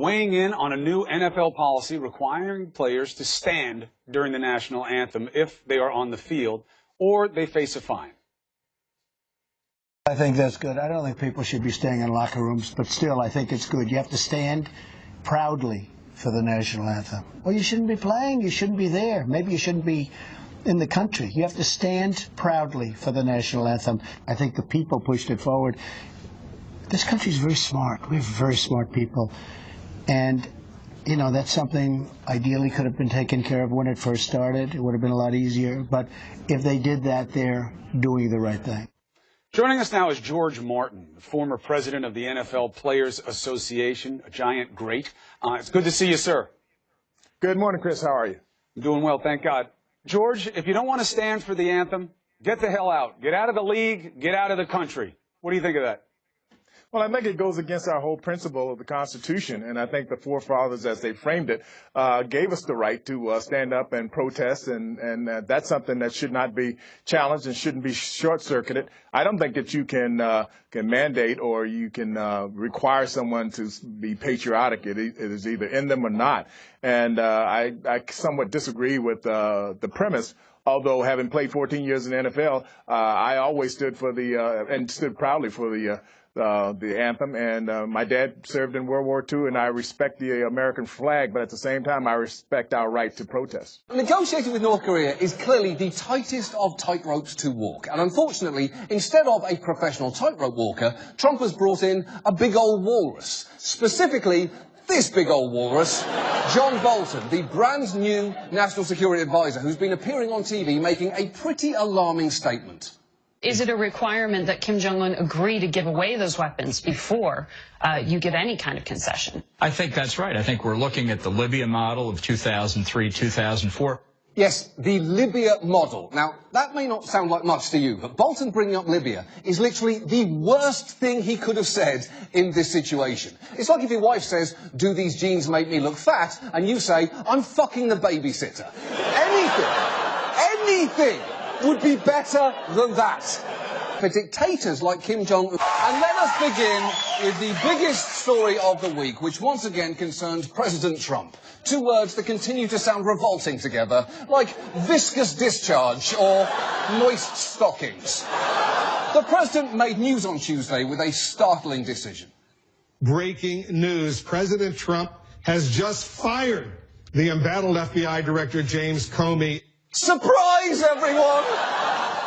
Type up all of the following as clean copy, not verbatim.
weighing in on a new NFL policy requiring players to stand during the national anthem if they are on the field or they face a fine. I think that's good. I don't think people should be staying in locker rooms, but still, I think it's good. You have to stand proudly for the national anthem. Well, you shouldn't be playing. You shouldn't be there. Maybe you shouldn't be in the country. You have to stand proudly for the national anthem. I think the people pushed it forward. This country is very smart. We have very smart people. And, you know, that's something ideally could have been taken care of when it first started. It would have been a lot easier. But if they did that, they're doing the right thing. Joining us now is George Martin, the former president of the NFL Players Association, a giant great. It's good to see you, sir. Good morning, Chris. How are you? I'm doing well, thank God. George, if you don't want to stand for the anthem, get the hell out. Get out of the league. Get out of the country. What do you think of that? Well, I think it goes against our whole principle of the Constitution, and I think the forefathers, as they framed it, gave us the right to stand up and protest, and that's something that should not be challenged and shouldn't be short-circuited. I don't think that you can mandate or you can require someone to be patriotic. It is either in them or not, and I somewhat disagree with the premise. Although having played 14 years in the NFL, I always stood for and stood proudly for the anthem, and my dad served in World War II, and I respect the American flag, but at the same time, I respect our right to protest. Negotiating with North Korea is clearly the tightest of tightropes to walk, and unfortunately, instead of a professional tightrope walker, Trump has brought in a big old walrus, specifically this big old walrus, John Bolton, the brand new National Security Advisor, who's been appearing on TV making a pretty alarming statement. Is it a requirement that Kim Jong-un agree to give away those weapons before you give any kind of concession? I think that's right. I think we're looking at the Libya model of 2003, 2004. Yes, the Libya model. Now, that may not sound like much to you, but Bolton bringing up Libya is literally the worst thing he could have said in this situation. It's like if your wife says, "Do these jeans make me look fat?" and you say, "I'm fucking the babysitter." Anything would be better than that for dictators like Kim Jong-un. And let us begin with the biggest story of the week, which once again concerned President Trump. Two words that continue to sound revolting together, like viscous discharge or moist stockings. The president made news on Tuesday with a startling decision. Breaking news. President Trump has just fired the embattled FBI Director James Comey. Surprise, everyone!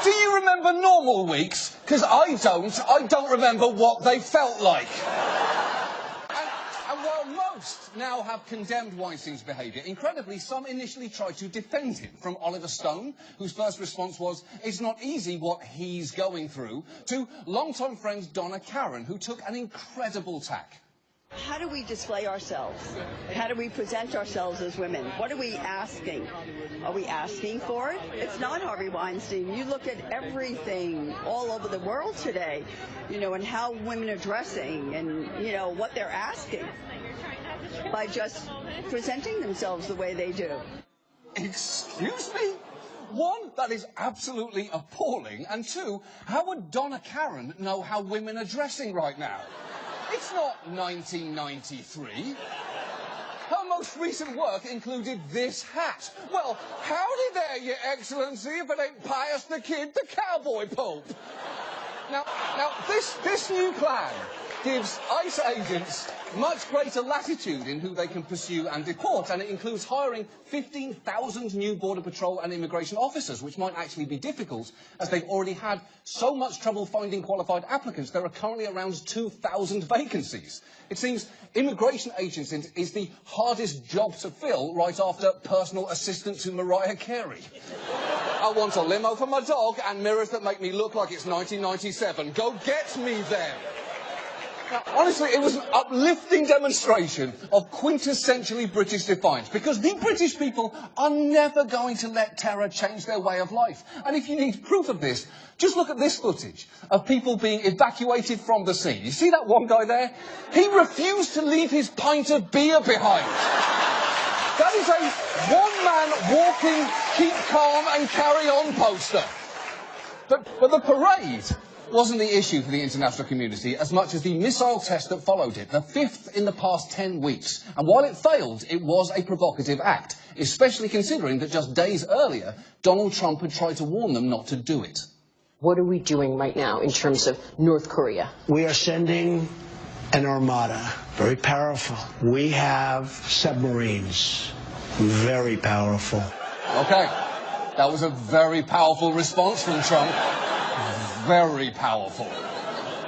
Do you remember normal weeks? Because I don't remember what they felt like. And while most now have condemned Weinstein's behaviour, incredibly, some initially tried to defend him, from Oliver Stone, whose first response was, "It's not easy what he's going through," to longtime friend Donna Karan, who took an incredible tack. How do we display ourselves? How do we present ourselves as women? What are we asking? Are we asking for it? It's not Harvey Weinstein. You look at everything all over the world today, you know, and how women are dressing and, you know, what they're asking by just presenting themselves the way they do. Excuse me? One, that is absolutely appalling. And two, how would Donna Karan know how women are dressing right now? It's not 1993. Her most recent work included this hat. Well, howdy there, Your Excellency, if it ain't Pius the Kid, the cowboy pope. Now, this new plan gives ICE agents much greater latitude in who they can pursue and deport, and it includes hiring 15,000 new Border Patrol and immigration officers, which might actually be difficult, as they've already had so much trouble finding qualified applicants. There are currently around 2,000 vacancies. It seems immigration agents is the hardest job to fill, right after personal assistant to Mariah Carey. I want a limo for my dog and mirrors that make me look like it's 1997. Go get me them. Now, honestly, it was an uplifting demonstration of quintessentially British defiance, because the British people are never going to let terror change their way of life. And if you need proof of this, just look at this footage of people being evacuated from the scene. You see that one guy there? He refused to leave his pint of beer behind. That is a one-man walking, keep calm and carry on poster. But the parade wasn't the issue for the international community as much as the missile test that followed it, the 5th in the past 10 weeks. And while it failed, it was a provocative act, especially considering that just days earlier, Donald Trump had tried to warn them not to do it. What are we doing right now in terms of North Korea? We are sending an armada, very powerful. We have submarines, very powerful. Okay, that was a very powerful response from Trump. Very powerful.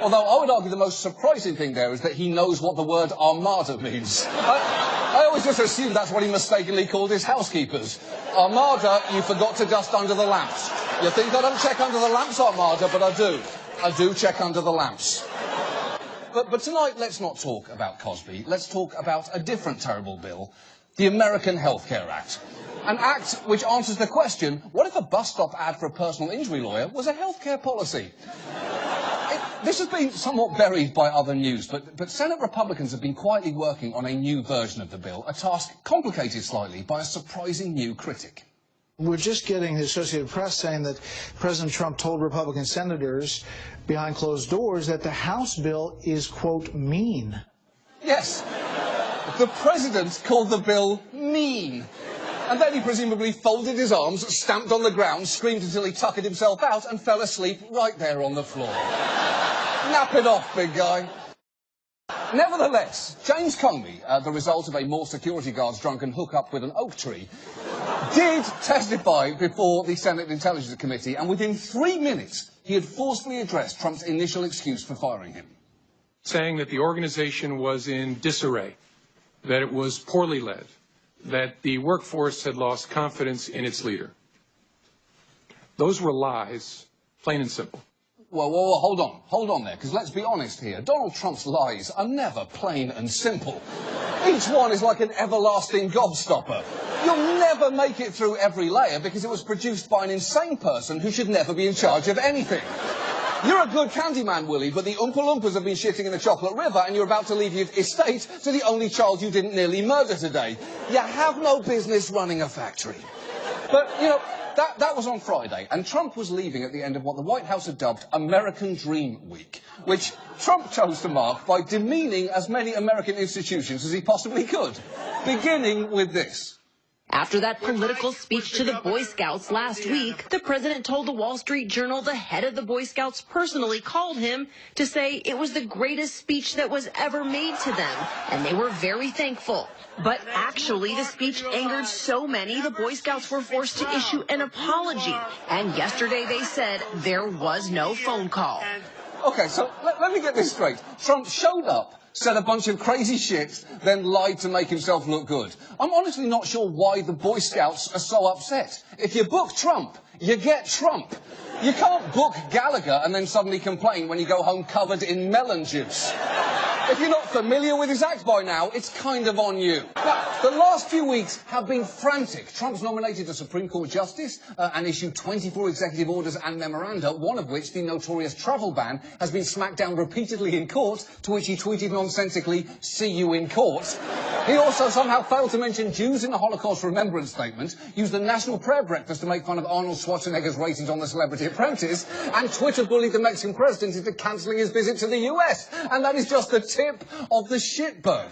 Although I would argue the most surprising thing there is that he knows what the word armada means. I always just assumed that's what he mistakenly called his housekeepers. Armada, you forgot to dust under the lamps. You think I don't check under the lamps, Armada, but I do. I do check under the lamps. But tonight, let's not talk about Cosby. Let's talk about a different terrible bill, the American Health Care Act. An act which answers the question, what if a bus stop ad for a personal injury lawyer was a healthcare policy? This has been somewhat buried by other news, but Senate Republicans have been quietly working on a new version of the bill, a task complicated slightly by a surprising new critic. We're just getting the Associated Press saying that President Trump told Republican senators behind closed doors that the House bill is, quote, mean. Yes. The president called the bill mean. And then he presumably folded his arms, stamped on the ground, screamed until he tuckered himself out and fell asleep right there on the floor. Nap it off, big guy. Nevertheless, James Comey, the result of a more security guard's drunken hookup with an oak tree, did testify before the Senate Intelligence Committee, and within 3 minutes, he had forcefully addressed Trump's initial excuse for firing him. Saying that the organization was in disarray, that it was poorly led, that the workforce had lost confidence in its leader. Those were lies, plain and simple. Well, hold on there, because let's be honest here. Donald Trump's lies are never plain and simple. Each one is like an everlasting gobstopper. You'll never make it through every layer because it was produced by an insane person who should never be in charge of anything. You're a good Candyman, Willie, but the Oompa Loompas have been shitting in the chocolate river and you're about to leave your estate to the only child you didn't nearly murder today. You have no business running a factory. But, you know, that was on Friday, and Trump was leaving at the end of what the White House had dubbed American Dream Week, which Trump chose to mark by demeaning as many American institutions as he possibly could, beginning with this. After that political speech to the Boy Scouts last week, the president told the Wall Street Journal the head of the Boy Scouts personally called him to say it was the greatest speech that was ever made to them, and they were very thankful. But actually, the speech angered so many, the Boy Scouts were forced to issue an apology. And yesterday they said there was no phone call. Okay, so let me get this straight. Trump showed up, said a bunch of crazy shit, then lied to make himself look good. I'm honestly not sure why the Boy Scouts are so upset. If you book Trump, you get Trump. You can't book Gallagher and then suddenly complain when you go home covered in melon juice. If you're not familiar with his act by now, it's kind of on you. Now, the last few weeks have been frantic. Trump's nominated a Supreme Court justice and issued 24 executive orders and memoranda, one of which, the notorious travel ban, has been smacked down repeatedly in court, to which he tweeted nonsensically, "See you in court." He also somehow failed to mention Jews in the Holocaust Remembrance Statement, used the National Prayer Breakfast to make fun of Arnold Schwarzenegger's ratings on The Celebrity Apprentice, and Twitter bullied the Mexican president into cancelling his visit to the US. And that is just the tip of the shitberg.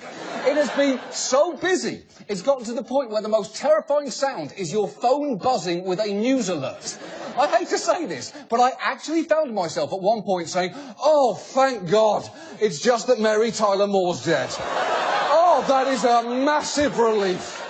It has been so busy, it's gotten to the point where the most terrifying sound is your phone buzzing with a news alert. I hate to say this, but I actually found myself at one point saying, "Oh, thank God, it's just that Mary Tyler Moore's dead." Oh, that is a massive relief.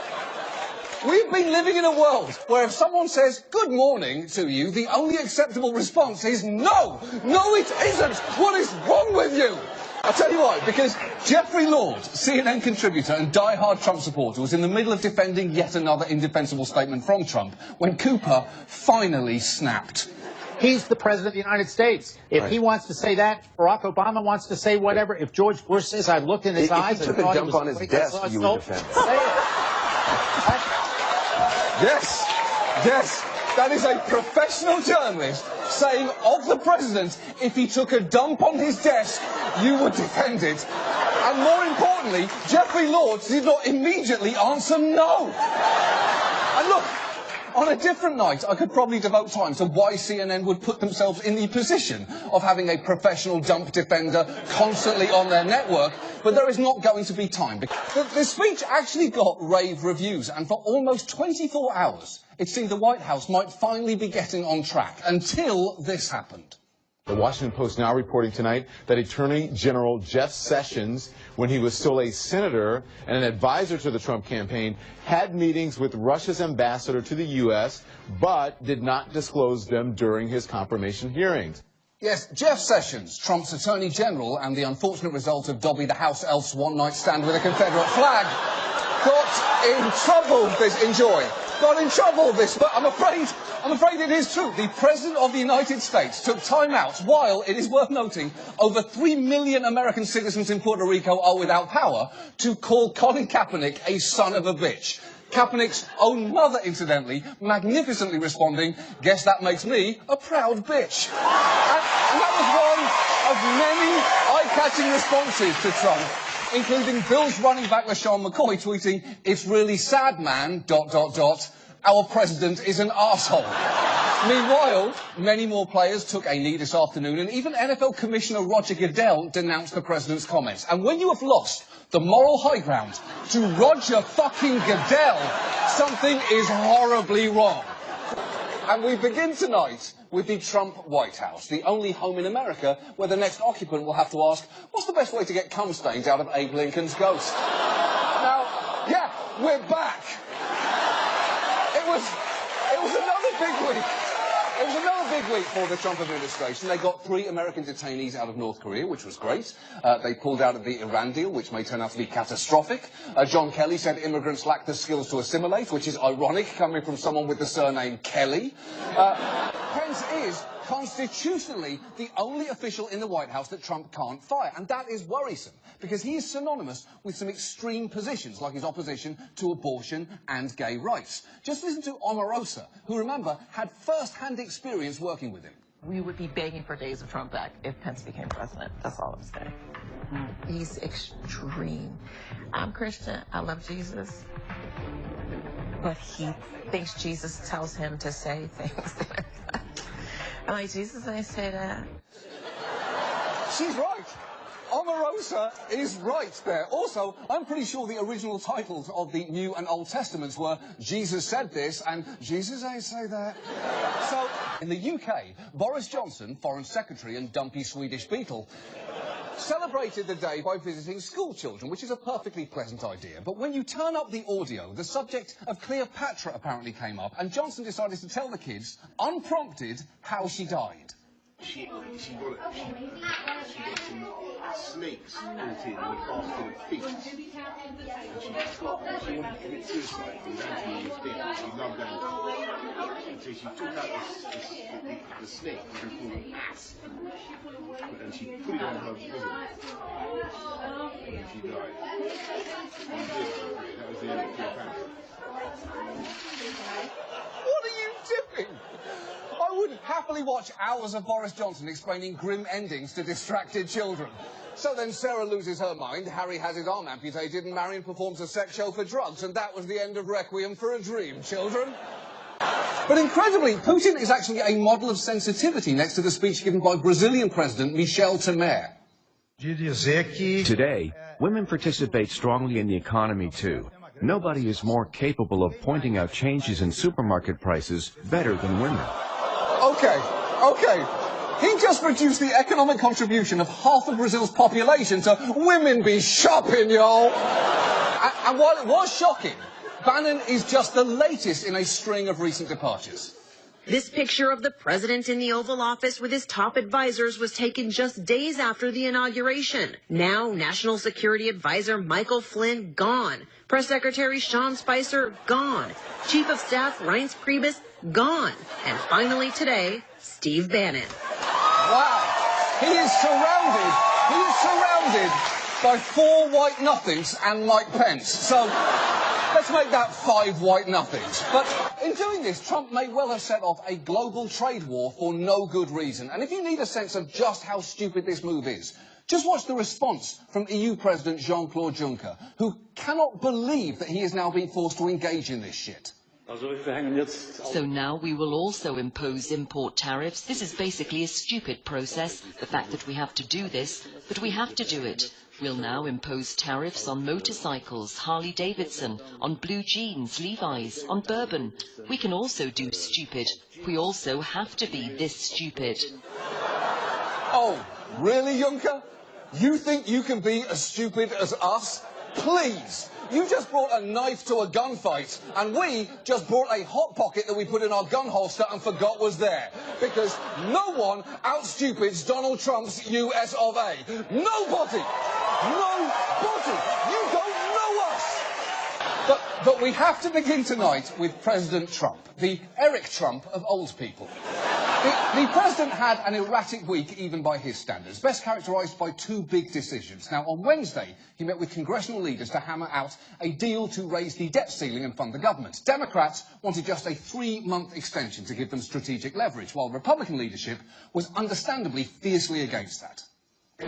We've been living in a world where if someone says good morning to you, the only acceptable response is no, no it isn't. What is wrong with you? I'll tell you why, because Jeffrey Lord, CNN contributor and die-hard Trump supporter, was in the middle of defending yet another indefensible statement from Trump when Cooper finally snapped. He's the president of the United States. If he wants to say that, Barack Obama wants to say whatever. If George Bush says, I looked in his eyes and thought he was on his desk, you would defend. Say it. Yes, yes. That is a professional journalist saying of the president, if he took a dump on his desk, you would defend it. And more importantly, Jeffrey Lord did not immediately answer no. And look, On a different night, I could probably devote time to why CNN would put themselves in the position of having a professional dump defender constantly on their network, but there is not going to be time. The speech actually got rave reviews, and for almost 24 hours, it seemed the White House might finally be getting on track, until this happened. The Washington Post now reporting tonight that Attorney General Jeff Sessions, when he was still a senator and an advisor to the Trump campaign, had meetings with Russia's ambassador to the U.S., but did not disclose them during his confirmation hearings. Yes, Jeff Sessions, Trump's Attorney General, and the unfortunate result of Dobby the House Elf's one-night stand with a Confederate flag, got in trouble this, but I'm afraid it is true. The President of the United States took time out while, it is worth noting, over 3 million American citizens in Puerto Rico are without power, to call Colin Kaepernick a son of a bitch. Kaepernick's own mother, incidentally, magnificently responding, "Guess that makes me a proud bitch." And that was one of many eye-catching responses to Trump, including Bills running back LaShawn McCoy tweeting, "It's really sad, man, ... our president is an arsehole." Meanwhile, many more players took a knee this afternoon, and even NFL Commissioner Roger Goodell denounced the president's comments. And when you have lost the moral high ground to Roger fucking Goodell, something is horribly wrong. And we begin tonight with the Trump White House, the only home in America where the next occupant will have to ask, what's the best way to get cum stains out of Abe Lincoln's ghost? Now, yeah, we're back. It was another big week. It was another big week for the Trump administration. They got 3 American detainees out of North Korea, which was great. They pulled out of the Iran deal, which may turn out to be catastrophic. John Kelly said immigrants lack the skills to assimilate, which is ironic coming from someone with the surname Kelly. Pence is constitutionally the only official in the White House that Trump can't fire, and that is worrisome, because he is synonymous with some extreme positions, like his opposition to abortion and gay rights. Just listen to Omarosa, who, remember, had first-hand experience working with him. We would be begging for days of Trump back if Pence became president. That's all I'm saying. He's extreme. I'm Christian. I love Jesus. But he thinks Jesus tells him to say things. I'm like, Jesus ain't say that. She's right. Omarosa is right there. Also, I'm pretty sure the original titles of the New and Old Testaments were Jesus said this and Jesus ain't say that. So, in the UK, Boris Johnson, Foreign Secretary and dumpy Swedish beetle, celebrated the day by visiting school children, which is a perfectly pleasant idea. But when you turn up the audio, the subject of Cleopatra apparently came up, and Johnson decided to tell the kids, unprompted, how she died. She got some snakes built in the basket of feet. And she wanted to commit suicide from 19 years dead. She loved animals. And so she took out the snake, which we call an ass, and she put it on her bosom. And she died. That was the end of Cleopatra. What are you doing? I would happily watch hours of Boris Johnson explaining grim endings to distracted children. So then Sarah loses her mind, Harry has his arm amputated, and Marion performs a sex show for drugs, and that was the end of Requiem for a Dream, children. But incredibly, Putin is actually a model of sensitivity next to the speech given by Brazilian President Michel Temer. Today, women participate strongly in the economy too. Nobody is more capable of pointing out changes in supermarket prices better than women. Okay. He just reduced the economic contribution of half of Brazil's population to women be shopping, y'all. And while it was shocking, Bannon is just the latest in a string of recent departures. This picture of the president in the Oval Office with his top advisors was taken just days after the inauguration. Now, National Security Advisor Michael Flynn, gone. Press Secretary Sean Spicer, gone. Chief of Staff Reince Priebus, gone. And finally today, Steve Bannon. Wow. He is surrounded by 4 white nothings and Mike Pence. So let's make that 5 white nothings. But in doing this, Trump may well have set off a global trade war for no good reason. And if you need a sense of just how stupid this move is, just watch the response from EU President Jean-Claude Juncker, who cannot believe that he is now being forced to engage in this shit. So now we will also impose import tariffs. This is basically a stupid process, the fact that we have to do this, but we have to do it. We'll now impose tariffs on motorcycles, Harley-Davidson, on blue jeans, Levi's, on bourbon. We can also do stupid. We also have to be this stupid. Oh, really, Juncker? You think you can be as stupid as us? Please! You just brought a knife to a gunfight, and we just brought a hot pocket that we put in our gun holster and forgot was there. Because no one out-stupids Donald Trump's US of A. Nobody! Nobody! You don't know us! But we have to begin tonight with President Trump, the Eric Trump of old people. The president had an erratic week, even by his standards, best characterised by two big decisions. Now, on Wednesday, he met with congressional leaders to hammer out a deal to raise the debt ceiling and fund the government. Democrats wanted just a 3-month extension to give them strategic leverage, while Republican leadership was understandably fiercely against that.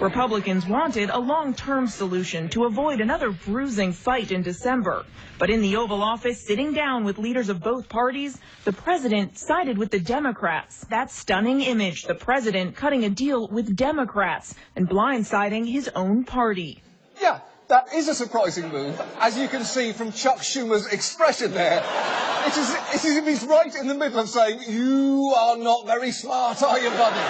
Republicans wanted a long-term solution to avoid another bruising fight in December. But in the Oval Office, sitting down with leaders of both parties, the president sided with the Democrats. That stunning image, the president cutting a deal with Democrats and blindsiding his own party. Yeah, that is a surprising move, as you can see from Chuck Schumer's expression there. It's as if he's right in the middle of saying, "You are not very smart, are you, buddy?"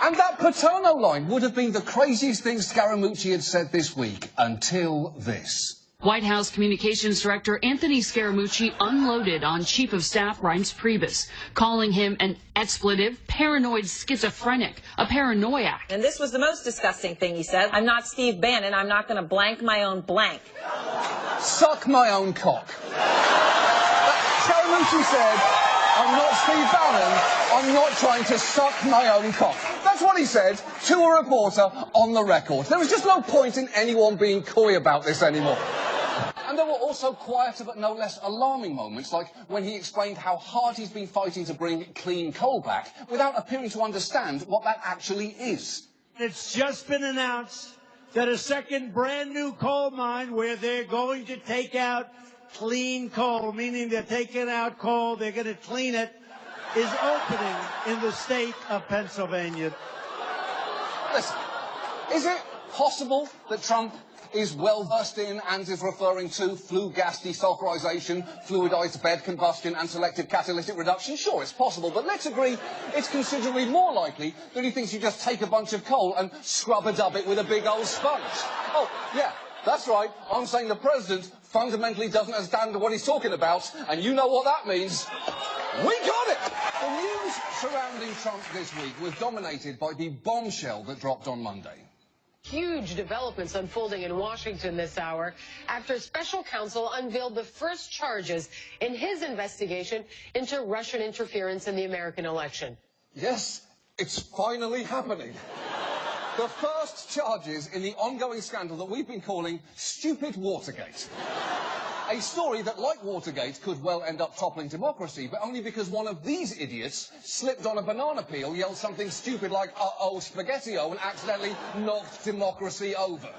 And that Paterno line would have been the craziest thing Scaramucci had said this week, until this. White House Communications Director Anthony Scaramucci unloaded on Chief of Staff Reince Priebus, calling him an expletive, paranoid schizophrenic, a paranoiac. And this was the most disgusting thing he said. I'm not Steve Bannon. I'm not going to blank my own blank. Suck my own cock. Scaramucci said, I'm not Steve Bannon. I'm not trying to suck my own cock. That's what he said to a reporter on the record. There was just no point in anyone being coy about this anymore. And there were also quieter but no less alarming moments, like when he explained how hard he's been fighting to bring clean coal back without appearing to understand what that actually is. It's just been announced that a second brand new coal mine where they're going to take out clean coal, meaning they're taking out coal, they're going to clean it, is opening in the state of Pennsylvania. Listen, is it possible that Trump is well versed in and is referring to flue gas desulfurization, fluidized bed combustion and selective catalytic reduction? Sure, it's possible, but let's agree it's considerably more likely that he thinks you just take a bunch of coal and scrub-a-dub it with a big old sponge. Oh, yeah, that's right. I'm saying the president fundamentally doesn't understand what he's talking about, and you know what that means. We got it! The news surrounding Trump this week was dominated by the bombshell that dropped on Monday. Huge developments unfolding in Washington this hour after special counsel unveiled the first charges in his investigation into Russian interference in the American election. Yes, it's finally happening. The first charges in the ongoing scandal that we've been calling Stupid Watergate. A story that, like Watergate, could well end up toppling democracy, but only because one of these idiots slipped on a banana peel, yelled something stupid like, uh-oh, spaghetti-o, and accidentally knocked democracy over.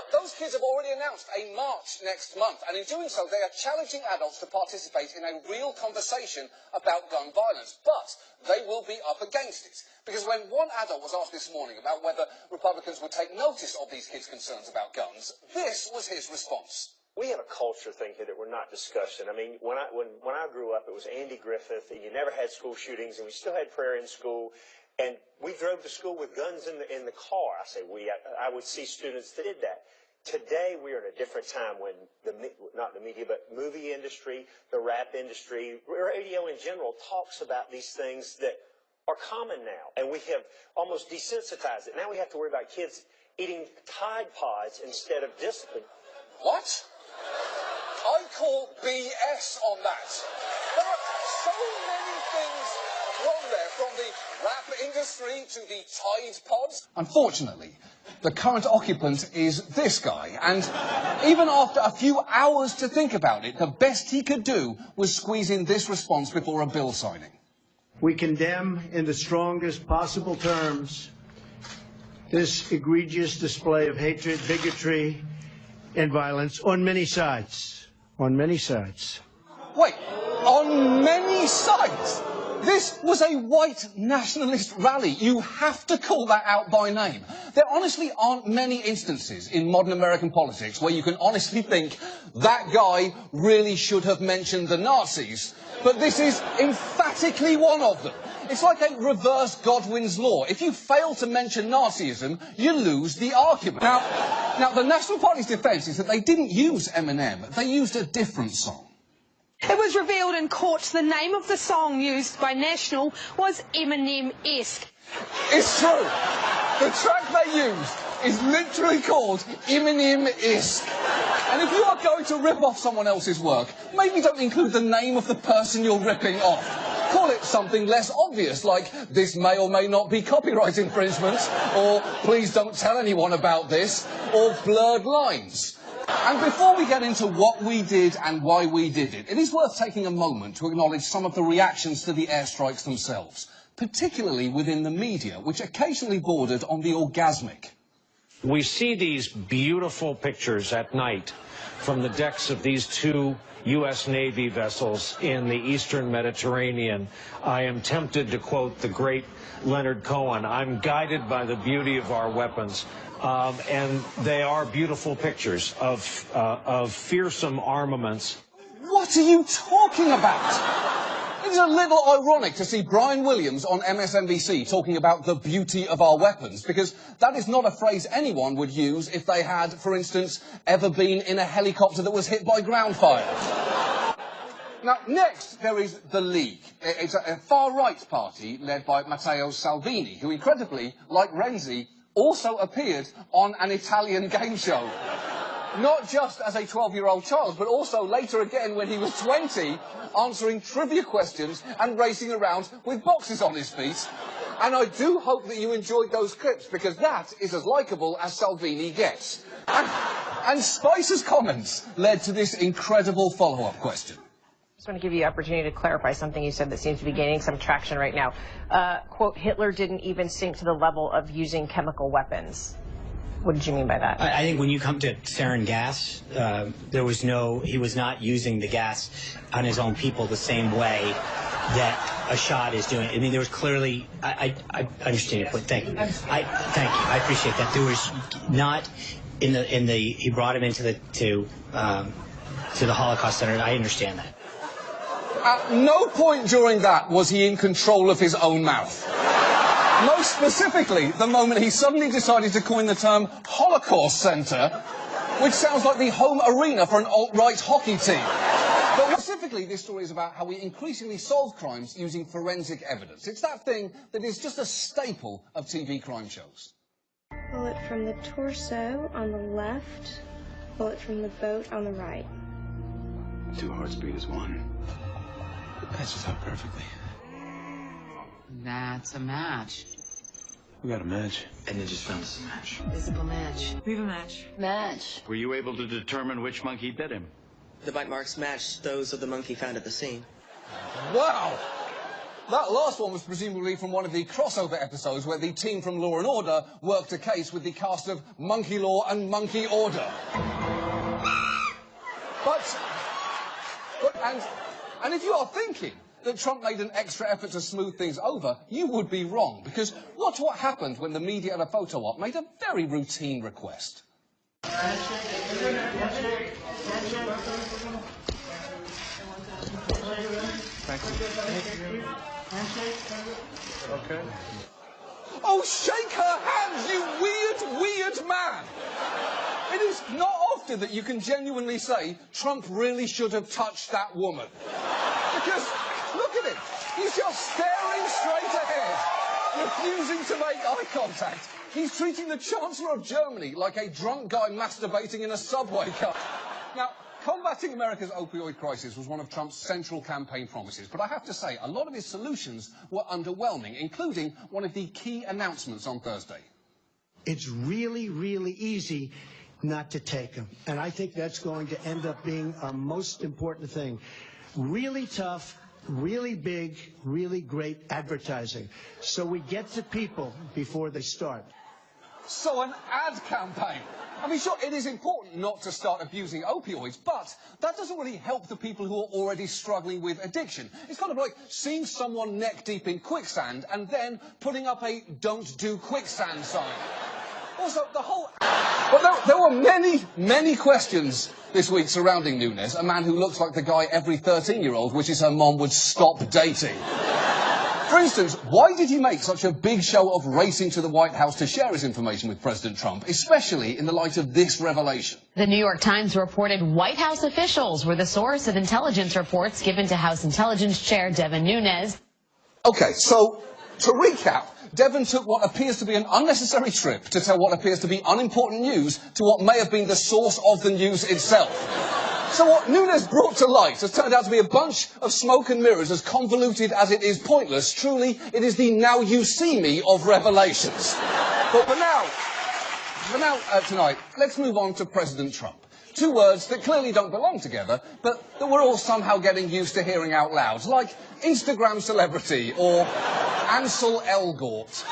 Those kids have already announced a march next month, and in doing so, they are challenging adults to participate in a real conversation about gun violence. But they will be up against it. Because when one adult was asked this morning about whether Republicans would take notice of these kids' concerns about guns, this was his response. We have a culture thing here that we're not discussing. I mean, when I grew up, it was Andy Griffith, and you never had school shootings, and we still had prayer in school. And we drove to school with guns in the car. I say we. I would see students that did that. Today, we're in a different time when not the media, but movie industry, the rap industry, radio in general talks about these things that are common now. And we have almost desensitized it. Now we have to worry about kids eating Tide Pods instead of discipline. What? I call BS on that. There are so many things wrong there, from the rap industry to the Tide Pods. Unfortunately, the current occupant is this guy, and even after a few hours to think about it, the best he could do was squeeze in this response before a bill signing. We condemn in the strongest possible terms this egregious display of hatred, bigotry, and violence on many sides. On many sites. Wait, on many sites? This was a white nationalist rally. You have to call that out by name. There honestly aren't many instances in modern American politics where you can honestly think that guy really should have mentioned the Nazis, but this is emphatically one of them. It's like a reverse Godwin's law. If you fail to mention Nazism, you lose the argument. Now, the National Party's defence is that they didn't use Eminem. They used a different song. It was revealed in court the name of the song used by National was Eminem-esque. It's true. The track they used is literally called Eminem-esque. And if you are going to rip off someone else's work, maybe don't include the name of the person you're ripping off. Call it something less obvious, like this may or may not be copyright infringement, or please don't tell anyone about this, or blurred lines. And before we get into what we did and why we did it, it is worth taking a moment to acknowledge some of the reactions to the airstrikes themselves, particularly within the media, which occasionally bordered on the orgasmic. We see these beautiful pictures at night from the decks of these two U.S. Navy vessels in the Eastern Mediterranean. I am tempted to quote the great Leonard Cohen, "I'm guided by the beauty of our weapons." And they are beautiful pictures of fearsome armaments. What are you talking about? It's a little ironic to see Brian Williams on MSNBC talking about the beauty of our weapons, because that is not a phrase anyone would use if they had, for instance, ever been in a helicopter that was hit by ground fire. Now, next, there is the League. It's a far-right party led by Matteo Salvini, who incredibly, like Renzi, also appeared on an Italian game show. Not just as a 12-year-old child, but also later again when he was 20, answering trivia questions and racing around with boxes on his feet. And I do hope that you enjoyed those clips, because that is as likeable as Salvini gets. And Spicer's comments led to this incredible follow-up question. I just want to give you the opportunity to clarify something you said that seems to be gaining some traction right now. Quote, Hitler didn't even sink to the level of using chemical weapons. What did you mean by that? I think when you come to sarin gas, he was not using the gas on his own people the same way that Assad is doing. I mean, there was clearly, I understand your point. Thank you. Thank you. I appreciate that. There was not he brought him into to the Holocaust Center. I understand that. At no point during that was he in control of his own mouth. Most specifically, the moment he suddenly decided to coin the term Holocaust Center, which sounds like the home arena for an alt-right hockey team. But specifically, this story is about how we increasingly solve crimes using forensic evidence. It's that thing that is just a staple of TV crime shows. Bullet from the torso on the left, bullet from the boat on the right. 2 hearts beat as 1. Matches up perfectly. That's a match. We got a match. And they just found us a match. Visible match. We have a match. Match. Were you able to determine which monkey bit him? The bite marks matched those of the monkey found at the scene. Wow! That last one was presumably from one of the crossover episodes where the team from Law & Order worked a case with the cast of Monkey Law and Monkey Order. And if you are thinking that Trump made an extra effort to smooth things over, you would be wrong, because watch what happened when the media at a photo op made a very routine request. Okay. Oh, shake her hands, you weird, weird man! It is not often that you can genuinely say, Trump really should have touched that woman. Because, look at him. He's just staring straight ahead, refusing to make eye contact. He's treating the Chancellor of Germany like a drunk guy masturbating in a subway car. Now, combating America's opioid crisis was one of Trump's central campaign promises, but I have to say, a lot of his solutions were underwhelming, including one of the key announcements on Thursday. It's really, really easy not to take them. And I think that's going to end up being our most important thing. Really tough, really big, really great advertising. So we get to people before they start. So an ad campaign. I mean, sure, it is important not to start abusing opioids, but that doesn't really help the people who are already struggling with addiction. It's kind of like seeing someone neck deep in quicksand and then putting up a "don't do quicksand" sign. Also, the whole... But there were many questions this week surrounding Nunes, a man who looks like the guy every 13-year-old wishes her mom would stop dating. For instance, why did he make such a big show of racing to the White House to share his information with President Trump, especially in the light of this revelation? The New York Times reported White House officials were the source of intelligence reports given to House Intelligence Chair Devin Nunes. Okay, so to recap, Devin took what appears to be an unnecessary trip to tell what appears to be unimportant news to what may have been the source of the news itself. So what Nunes brought to light has turned out to be a bunch of smoke and mirrors, as convoluted as it is pointless. Truly, it is the "now you see me" of revelations. But for now, tonight, let's move on to President Trump. Two words that clearly don't belong together, but that we're all somehow getting used to hearing out loud, like Instagram celebrity or Ansel Elgort.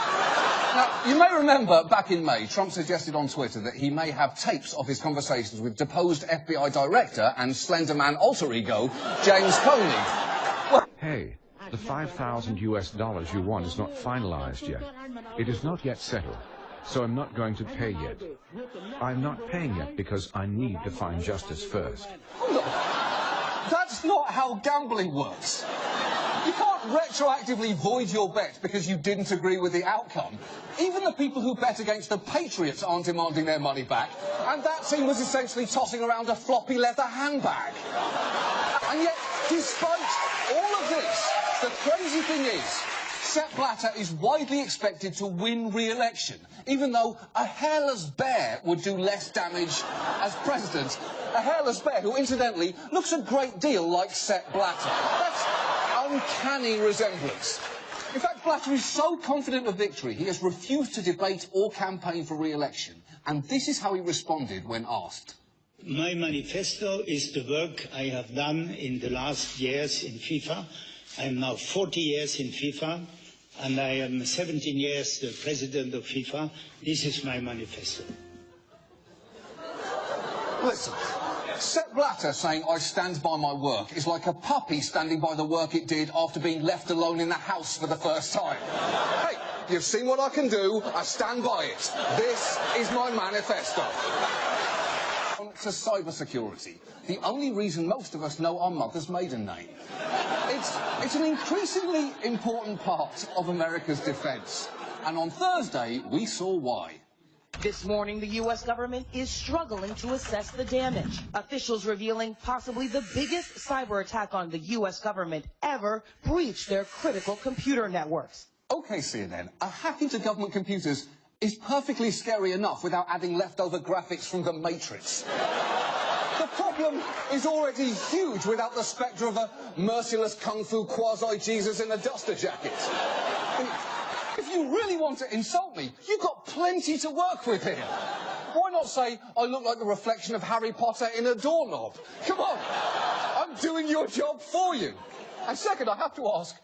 Now, you may remember back in May, Trump suggested on Twitter that he may have tapes of his conversations with deposed FBI director and Slenderman alter ego, James Comey. Well, hey, the $5,000 you won is not finalized yet. It is not yet settled, so I'm not going to pay yet. I'm not paying yet because I need to find justice first. Hold on. That's not how gambling works. You can't retroactively void your bet because you didn't agree with the outcome. Even the people who bet against the Patriots aren't demanding their money back, and that team was essentially tossing around a floppy leather handbag. And yet, despite all of this, the crazy thing is, Sepp Blatter is widely expected to win re-election, even though a hairless bear would do less damage as president. A hairless bear who, incidentally, looks a great deal like Sepp Blatter. That's uncanny resemblance. In fact, Blatter is so confident of victory, he has refused to debate or campaign for re-election. And this is how he responded when asked. My manifesto is the work I have done in the last years in FIFA. I am now 40 years in FIFA, and I am 17 years the president of FIFA. This is my manifesto. Listen, Sepp Blatter saying "I stand by my work" is like a puppy standing by the work it did after being left alone in the house for the first time. Hey, you've seen what I can do, I stand by it. This is my manifesto. On to cybersecurity, the only reason most of us know our mother's maiden name. It's an increasingly important part of America's defense. And on Thursday, we saw why. This morning, the U.S. government is struggling to assess the damage. Officials revealing possibly the biggest cyber attack on the U.S. government ever breached their critical computer networks. Okay, CNN, a hack into government computers is perfectly scary enough without adding leftover graphics from The Matrix. The problem is already huge without the spectre of a merciless kung fu quasi-Jesus in a duster jacket. If you really want to insult me, you've got plenty to work with here. Why not say I look like the reflection of Harry Potter in a doorknob? Come on, I'm doing your job for you. And second, I have to ask,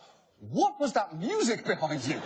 what was that music behind you?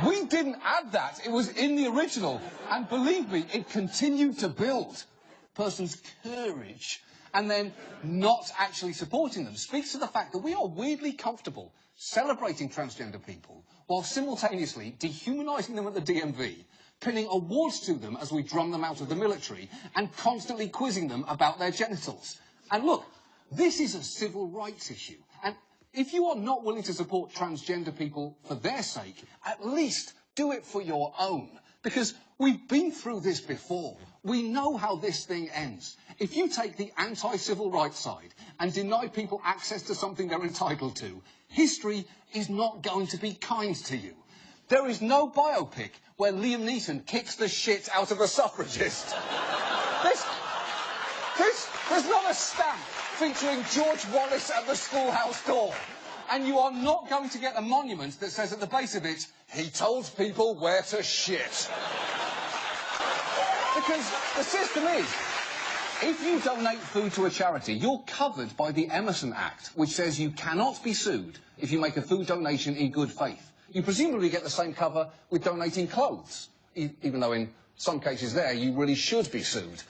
We didn't add that, it was in the original. And believe me, it continued to build. Person's courage, and then not actually supporting them, speaks to the fact that we are weirdly comfortable celebrating transgender people while simultaneously dehumanising them at the DMV, pinning awards to them as we drum them out of the military, and constantly quizzing them about their genitals. And look, this is a civil rights issue, and if you are not willing to support transgender people for their sake, at least do it for your own. Because we've been through this before. We know how this thing ends. If you take the anti-civil rights side and deny people access to something they're entitled to, history is not going to be kind to you. There is no biopic where Liam Neeson kicks the shit out of a suffragist. There's not a stamp featuring George Wallace at the schoolhouse door. And you are not going to get a monument that says at the base of it, "He told people where to shit." Because the system is, if you donate food to a charity, you're covered by the Emerson Act, which says you cannot be sued if you make a food donation in good faith. You presumably get the same cover with donating clothes, even though in Some cases there, you really should be sued.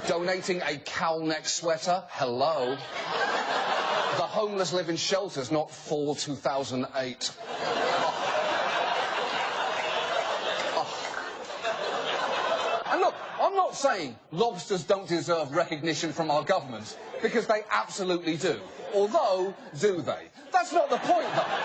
Donating a cowl-neck sweater? Hello. The homeless live in shelters, not fall 2008. And look, I'm not saying lobsters don't deserve recognition from our government, because they absolutely do. Although, do they? That's not the point, though.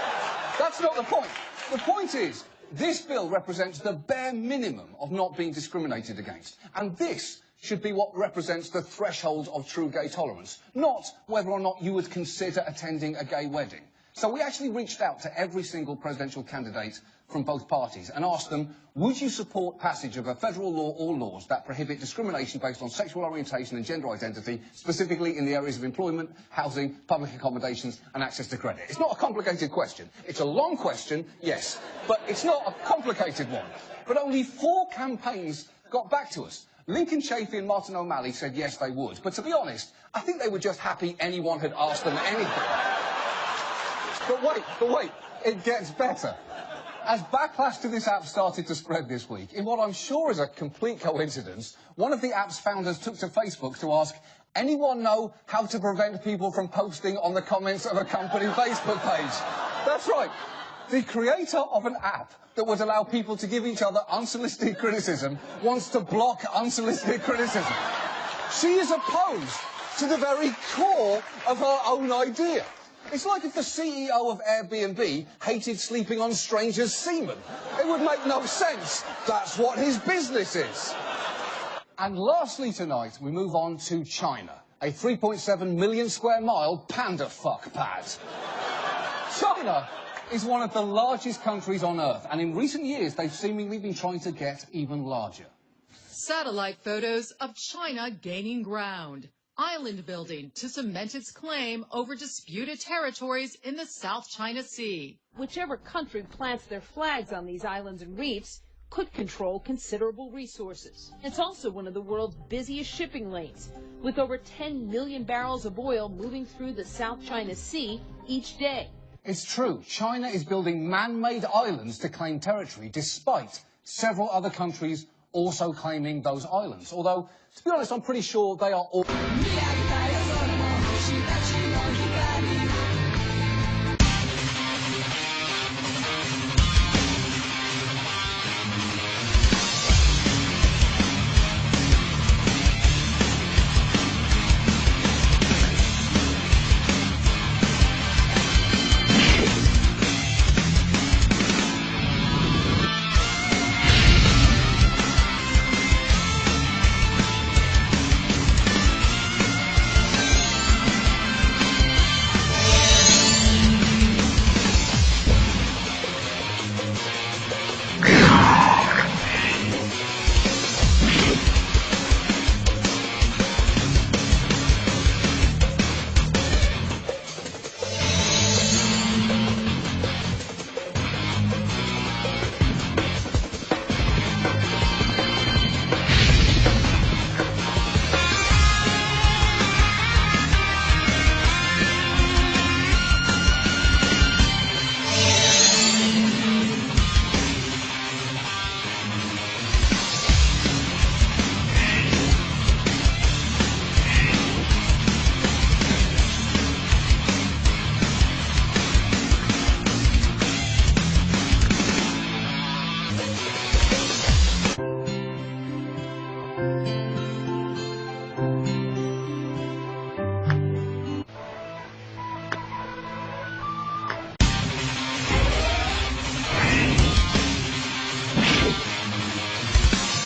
That's not the point. The point is, this bill represents the bare minimum of not being discriminated against. And this should be what represents the threshold of true gay tolerance, not whether or not you would consider attending a gay wedding. So we actually reached out to every single presidential candidate from both parties and asked them, would you support passage of a federal law or laws that prohibit discrimination based on sexual orientation and gender identity, specifically in the areas of employment, housing, public accommodations and access to credit? It's not a complicated question. It's a long question, yes, but it's not a complicated one. But only 4 campaigns got back to us. Lincoln Chafee and Martin O'Malley said yes, they would. But to be honest, I think they were just happy anyone had asked them anything. But wait, it gets better. As backlash to this app started to spread this week, in what I'm sure is a complete coincidence, one of the app's founders took to Facebook to ask, anyone know how to prevent people from posting on the comments of a company Facebook page? That's right. The creator of an app that would allow people to give each other unsolicited criticism wants to block unsolicited criticism. She is opposed to the very core of her own idea. It's like if the CEO of Airbnb hated sleeping on strangers' semen. It would make no sense. That's what his business is. And lastly tonight, we move on to China, a 3.7 million square mile panda fuck pad. China is one of the largest countries on Earth, and in recent years, they've seemingly been trying to get even larger. Satellite photos of China gaining ground. Island building to cement its claim over disputed territories in the South China Sea. Whichever country plants their flags on these islands and reefs could control considerable resources. It's also one of the world's busiest shipping lanes, with over 10 million barrels of oil moving through the South China Sea each day. It's true, China is building man-made islands to claim territory, despite several other countries also claiming those islands. Although, to be honest, I'm pretty sure they are all...